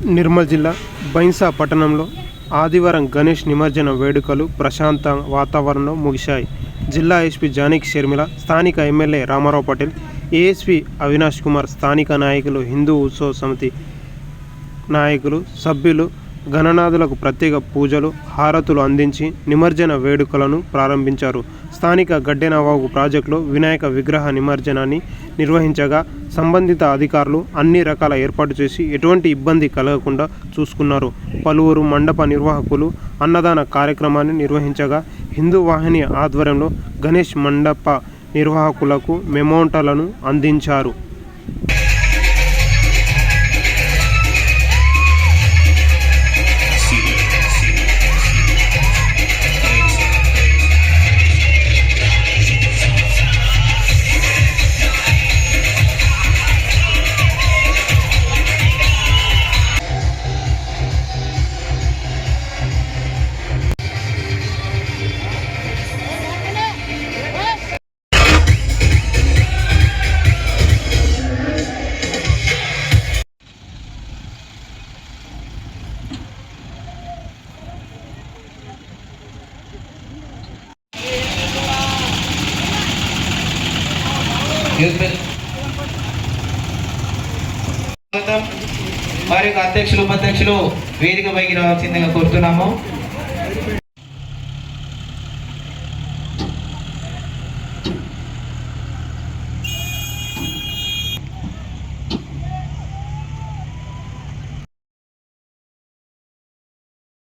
నిర్మల్ జిల్లా బైన్సా పట్టణంలో ఆదివారం గణేష్ నిమజ్జన వేడుకలు ప్రశాంత వాతావరణంలో ముగిశాయి. జిల్లా ఎస్పీ జానకి షర్మిల, స్థానిక ఎమ్మెల్యే రామారావు పటేల్, ఏఎస్పీ అవినాష్ కుమార్, స్థానిక నాయకులు, హిందూ ఉత్సవ సమితి నాయకులు, సభ్యులు గణనాథులకు ప్రత్యేక పూజలు, హారతులు అందించి నిమజ్జన వేడుకలను ప్రారంభించారు. స్థానిక గడ్డెనవాగు ప్రాజెక్టులో వినాయక విగ్రహ నిమజ్జనాన్ని నిర్వహించగా సంబంధిత అధికారులు అన్ని రకాల ఏర్పాటు చేసి ఎటువంటి ఇబ్బంది కలగకుండా చూసుకున్నారు. పలువురు మండప నిర్వాహకులు అన్నదాన కార్యక్రమాన్ని నిర్వహించగా హిందూ వాహిని ఆధ్వర్యంలో గణేష్ మండప నిర్వాహకులకు మెమోంటాలను అందించారు. వారి యొక్క అధ్యక్షులు ఉపాధ్యక్షులు వేదిక పైకి రావాల్సిందిగా కోరుతున్నాము.